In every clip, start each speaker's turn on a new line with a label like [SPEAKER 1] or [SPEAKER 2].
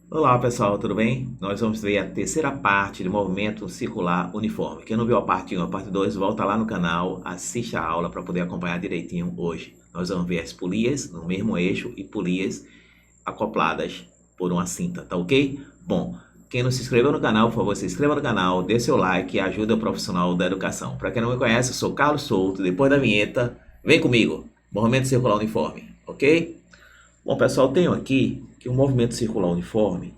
[SPEAKER 1] Olá pessoal, tudo bem? Nós vamos ver a terceira parte do movimento circular uniforme. Quem não viu a parte 1 a parte 2, volta lá no canal, assista a aula para poder acompanhar direitinho hoje. Nós vamos ver as polias no mesmo eixo e polias acopladas por uma cinta, tá ok? Bom, quem não se inscreveu no canal, por favor, se inscreva no canal, dê seu like e ajude o profissional da educação. Para quem não me conhece, eu sou Carlos Souto, depois da vinheta, vem comigo, movimento circular uniforme, ok? Bom pessoal, tenho aqui que o movimento circular uniforme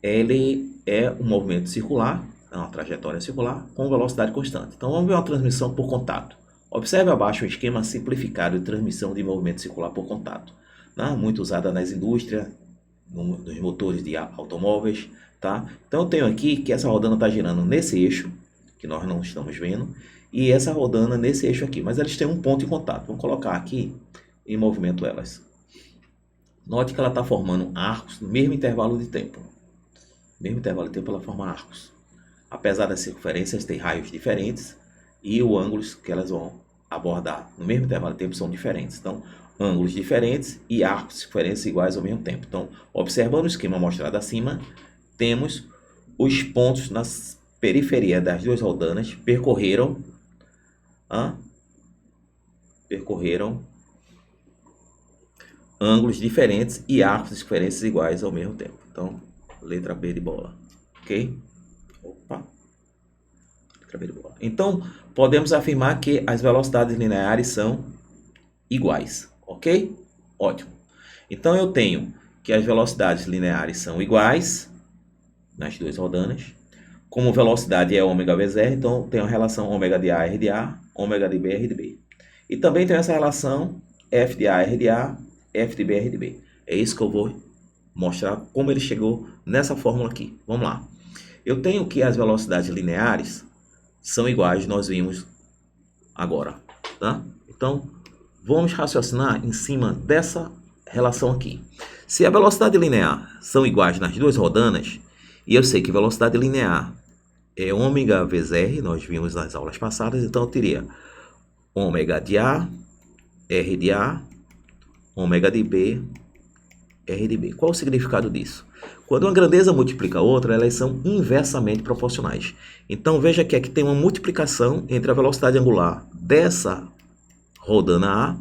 [SPEAKER 1] ele é um movimento circular, é uma trajetória circular com velocidade constante. Então vamos ver uma transmissão por contato. Observe abaixo o esquema simplificado de transmissão de movimento circular por contato, né? Muito usada nas indústrias, nos motores de automóveis, tá? Então eu tenho aqui que essa rodana está girando nesse eixo, que nós não estamos vendo, e essa rodana nesse eixo aqui, mas eles têm um ponto de contato. Vamos colocar aqui em movimento elas. Note que ela está formando arcos no mesmo intervalo de tempo. Mesmo intervalo de tempo ela forma arcos. Apesar das circunferências ter raios diferentes e os ângulos que elas vão abordar no mesmo intervalo de tempo são diferentes. Então, ângulos diferentes e arcos de circunferência iguais ao mesmo tempo. Então, observando o esquema mostrado acima, temos os pontos nas periferias das duas rodanas percorreram ângulos diferentes e arcos de circunferências iguais ao mesmo tempo. Então, letra B de bola, ok? Opa, letra B de bola. Então, podemos afirmar que as velocidades lineares são iguais, ok? Ótimo. Então, eu tenho que as velocidades lineares são iguais nas duas rodanas. Como velocidade é ômega vezes R, então tem a relação ômega de A R de A, ômega de B R de B. E também tem essa relação F de A R de A, F de B R de B. É isso que eu vou mostrar como ele chegou nessa fórmula aqui. Vamos lá. Eu tenho que as velocidades lineares são iguais, nós vimos agora, tá? Então, vamos raciocinar em cima dessa relação aqui. Se a velocidade linear são iguais nas duas rodanas, e eu sei que velocidade linear é ômega vezes R, nós vimos nas aulas passadas, então eu teria ômega de A, R de A, ômega de B, R de B. Qual o significado disso? Quando uma grandeza multiplica a outra, elas são inversamente proporcionais. Então veja que aqui tem uma multiplicação entre a velocidade angular dessa rodana A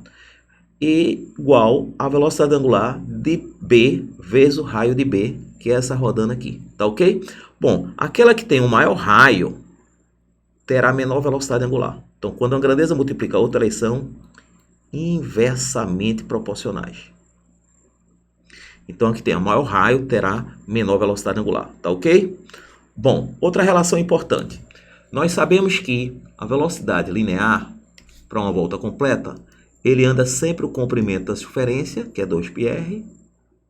[SPEAKER 1] igual à velocidade angular de B vezes o raio de B, que é essa rodana aqui. Tá ok? Bom, aquela que tem o maior raio terá a menor velocidade angular. Então quando uma grandeza multiplica a outra, elas são inversamente proporcionais. Então, aqui tem a maior raio, terá menor velocidade angular, tá ok? Bom, outra relação importante. Nós sabemos que a velocidade linear, para uma volta completa, ele anda sempre o comprimento da circunferência, que é 2πr,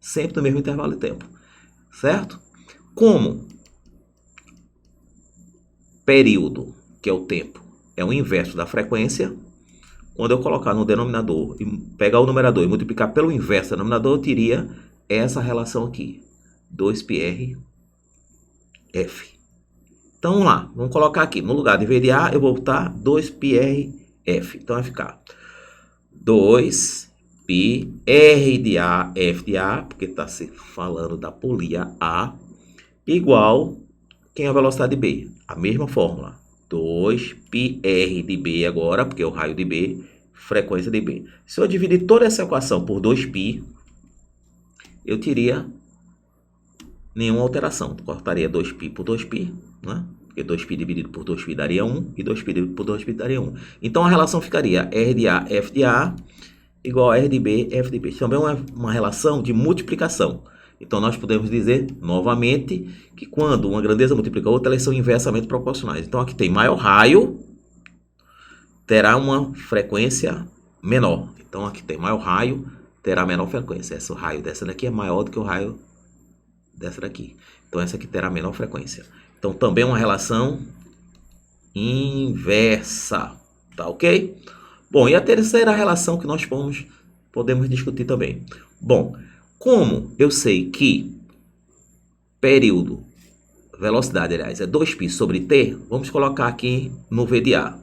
[SPEAKER 1] sempre no mesmo intervalo de tempo, certo? Como período, que é o tempo, é o inverso da frequência, quando eu colocar no denominador e pegar o numerador e multiplicar pelo inverso do denominador, eu teria essa relação aqui, 2πr F. Então vamos lá, vamos colocar aqui, no lugar de V de A, eu vou botar 2πr F. Então vai ficar 2πr de A, F de A, porque está se falando da polia A, igual, quem é a velocidade de B? A mesma fórmula, 2πr de B agora, porque é o raio de B, frequência de B. Se eu dividir toda essa equação por 2π, eu teria nenhuma alteração. Cortaria 2π por 2π, né? Porque 2π dividido por 2π daria 1 e 2π dividido por 2π daria 1. Então a relação ficaria R de A, F de A igual a R de B, F de B. Também é uma relação de multiplicação. Então nós podemos dizer novamente que quando uma grandeza multiplica a outra, elas são inversamente proporcionais. Então aqui tem maior raio, terá uma frequência menor. Então aqui tem maior raio, terá menor frequência. Esse raio dessa daqui é maior do que o raio dessa daqui. Então essa aqui terá menor frequência. Então também é uma relação inversa. Tá ok? Bom, e a terceira relação que nós podemos discutir também. Bom, como eu sei que período, velocidade, aliás, é 2π sobre t, vamos colocar aqui no V de A.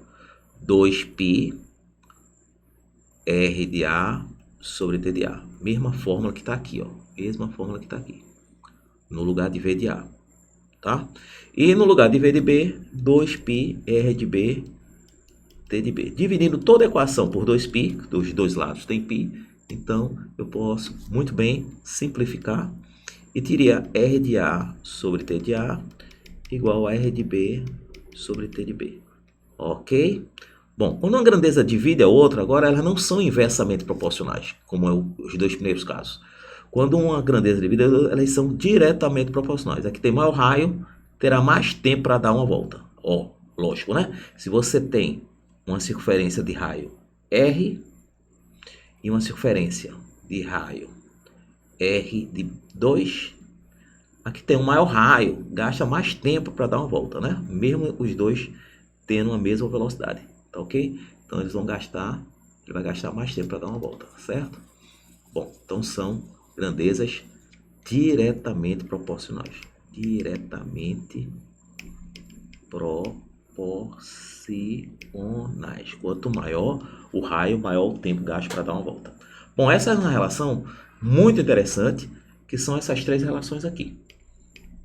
[SPEAKER 1] 2π R de A sobre T de A. Mesma fórmula que está aqui, ó. Mesma fórmula que está aqui. no lugar de V de A, tá? E no lugar de V de B, 2π R de B, T de B. Dividindo toda a equação por 2π, dos dois lados tem π, então eu posso muito bem simplificar e teria R de A sobre T de A igual a R de B sobre T de B. Ok? Bom, quando uma grandeza divide a outra, agora elas não são inversamente proporcionais, como é os dois primeiros casos. Quando uma grandeza divide a outra, elas são diretamente proporcionais. Aqui tem maior raio, terá mais tempo para dar uma volta. Ó, lógico, né? Se você tem uma circunferência de raio R e uma circunferência de raio R de 2, aqui tem um maior raio, gasta mais tempo para dar uma volta, né? Mesmo os dois tendo a mesma velocidade, tá ok? Então ele vai gastar mais tempo para dar uma volta, certo? Bom, então são grandezas diretamente proporcionais. Diretamente proporcionais. Quanto maior o raio, maior o tempo gasto para dar uma volta. Bom, essa é uma relação muito interessante, que são essas três relações aqui,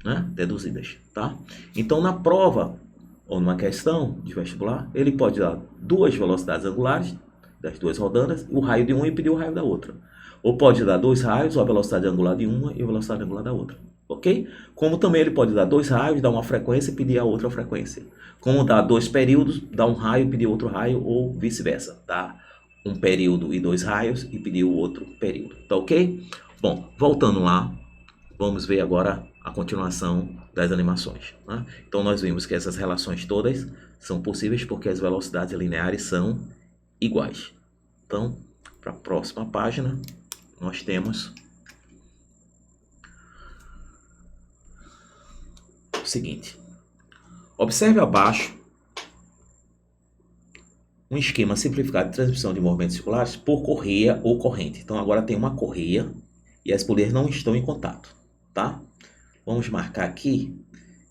[SPEAKER 1] né? Deduzidas, tá? Então, na prova ou numa questão de vestibular, ele pode dar duas velocidades angulares das duas rodandas, o raio de uma e pedir o raio da outra. Ou pode dar dois raios, a velocidade angular de uma e a velocidade angular da outra. Ok? Como também ele pode dar dois raios, dar uma frequência e pedir a outra frequência. Como dar dois períodos, dar um raio e pedir outro raio, ou vice-versa. Tá? Um período e dois raios e pedir o outro período. Tá ok? Bom, voltando lá, vamos ver agora a continuação das animações, né? Então nós vimos que essas relações todas são possíveis porque as velocidades lineares são iguais. Então, para a próxima página, nós temos o seguinte. Observe abaixo um esquema simplificado de transmissão de movimentos circulares por correia ou corrente. Então agora tem uma correia e as polías não estão em contato, tá? Vamos marcar aqui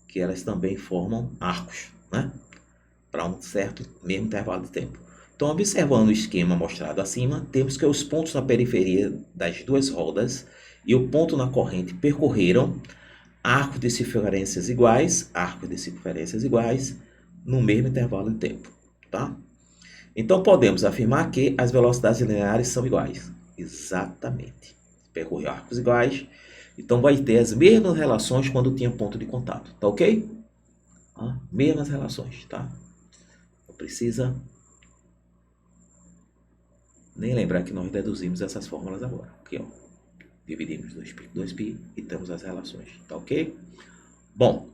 [SPEAKER 1] que elas também formam arcos, né? Para um certo mesmo intervalo de tempo. Então, observando o esquema mostrado acima, temos que os pontos na periferia das duas rodas e o ponto na corrente percorreram arcos de circunferências iguais, no mesmo intervalo de tempo, tá? Então, podemos afirmar que as velocidades lineares são iguais. Exatamente. Percorreu arcos iguais. Então, vai ter as mesmas relações quando tinha ponto de contato. Tá ok? Mesmas relações, tá? Não precisa nem lembrar que nós deduzimos essas fórmulas agora. Aqui, ó. Dividimos 2π e temos as relações. Tá ok? Bom,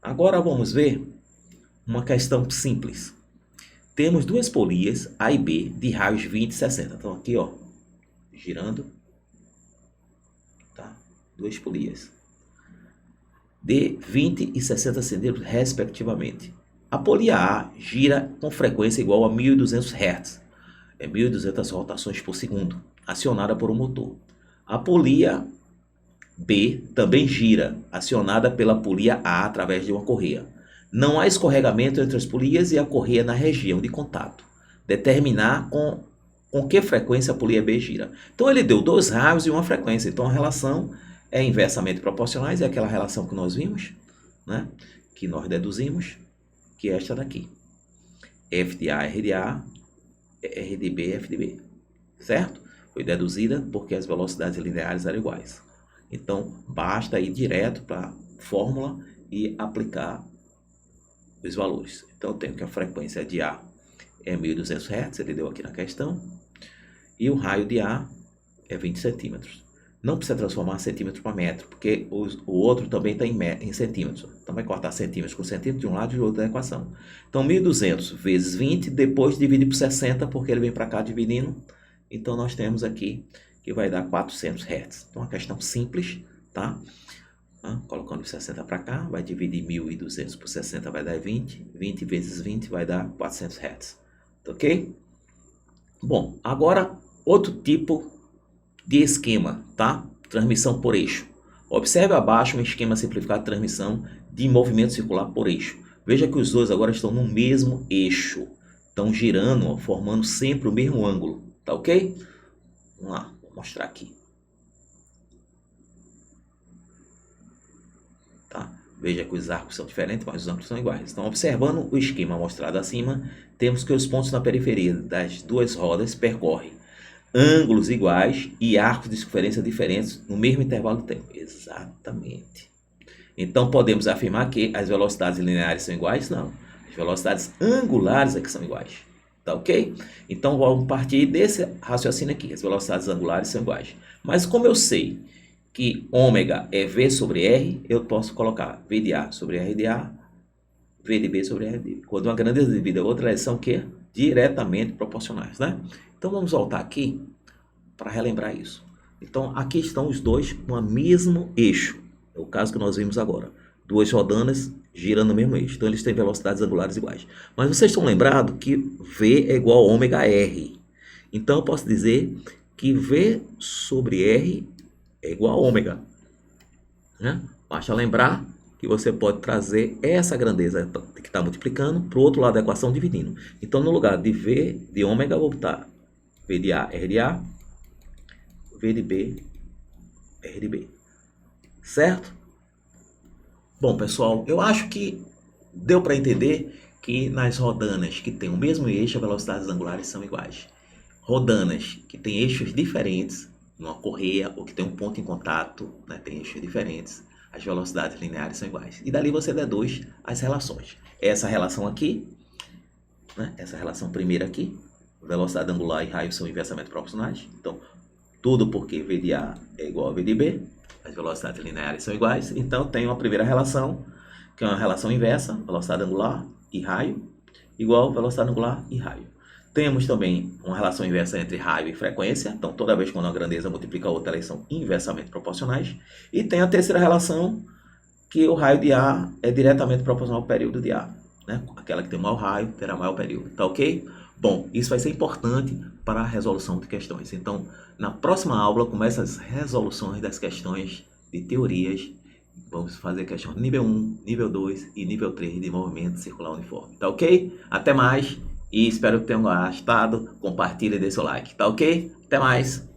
[SPEAKER 1] agora vamos ver uma questão simples. Temos duas polias A e B de raios 20 e 60. Então, aqui, ó, girando. Tá? Duas polias de 20 e 60 centímetros, respectivamente. A polia A gira com frequência igual a 1.200 Hz. É 1.200 rotações por segundo, acionada por um motor. A polia B também gira, acionada pela polia A através de uma correia. Não há escorregamento entre as polias e a correia na região de contato. Determinar com que frequência a polia B gira. Então ele deu dois raios e uma frequência. Então a relação é inversamente proporcionais, é aquela relação que nós vimos, né? Que nós deduzimos, que é esta daqui. F de A, R de A, R de B, F de B. Certo? Foi deduzida porque as velocidades lineares eram iguais. Então, basta ir direto para a fórmula e aplicar os valores. Então, eu tenho que a frequência de A é 1.200 Hz, ele deu aqui na questão. E o raio de A é 20 centímetros. Não precisa transformar centímetros para metro, porque o outro também está em centímetros. Então, vai cortar centímetros com centímetro de um lado e do outro da equação. Então, 1.200 vezes 20, depois dividir por 60, porque ele vem para cá dividindo. Então, nós temos aqui que vai dar 400 Hz. Então, uma questão simples, tá? Colocando 60 para cá, vai dividir 1.200 por 60, vai dar 20. 20 vezes 20 vai dar 400 Hz. Ok? Bom, agora outro tipo de esquema, tá? Transmissão por eixo. Observe abaixo um esquema simplificado de transmissão de movimento circular por eixo. Veja que os dois agora estão no mesmo eixo. Estão girando, ó, formando sempre o mesmo ângulo. Tá ok? Vamos lá, vou mostrar aqui. Veja que os arcos são diferentes, mas os ângulos são iguais. Então, observando o esquema mostrado acima, temos que os pontos na periferia das duas rodas percorrem ângulos iguais e arcos de circunferência diferentes no mesmo intervalo de tempo. Exatamente. Então, podemos afirmar que as velocidades lineares são iguais? Não. As velocidades angulares é que são iguais. Tá ok? Então, vamos partir desse raciocínio aqui. As velocidades angulares são iguais. Mas como eu sei que ômega é V sobre R, eu posso colocar V de A sobre R de A, V de B sobre R de B. Quando uma grandeza divide a outra, elas são o quê? Diretamente proporcionais, né? Então, vamos voltar aqui para relembrar isso. Então, aqui estão os dois no mesmo eixo. É o caso que nós vimos agora. Duas rodanas girando no mesmo eixo. Então, eles têm velocidades angulares iguais. Mas vocês estão lembrados que V é igual a ômega R. Então, eu posso dizer que V sobre R é igual a ômega. Né? Basta lembrar que você pode trazer essa grandeza que está multiplicando para o outro lado da equação dividindo. Então, no lugar de V de ômega, eu vou botar V de A, R de A, V de B, R de B. Certo? Bom, pessoal, eu acho que deu para entender que nas rodanas que têm o mesmo eixo, as velocidades angulares são iguais. Rodanas que têm eixos diferentes, numa correia ou que tem um ponto em contato, né, tem eixos diferentes, as velocidades lineares são iguais. E dali você deduz as relações. Essa relação aqui, né, essa relação primeira aqui, velocidade angular e raio são inversamente proporcionais. Então, tudo porque V de A é igual a V de B, as velocidades lineares são iguais. Então, tem uma primeira relação, que é uma relação inversa, velocidade angular e raio, igual velocidade angular e raio. Temos também uma relação inversa entre raio e frequência. Então, toda vez que uma grandeza multiplica a outra, elas são inversamente proporcionais. E tem a terceira relação, que o raio de A é diretamente proporcional ao período de A. Né? Aquela que tem maior raio terá maior período. Tá ok? Bom, isso vai ser importante para a resolução de questões. Então, na próxima aula, começa as resoluções das questões de teorias. Vamos fazer questão nível 1, nível 2 e nível 3 de movimento circular uniforme. Tá ok? Até mais e espero que tenham gostado. Compartilhe e dê seu like. Tá ok? Até mais!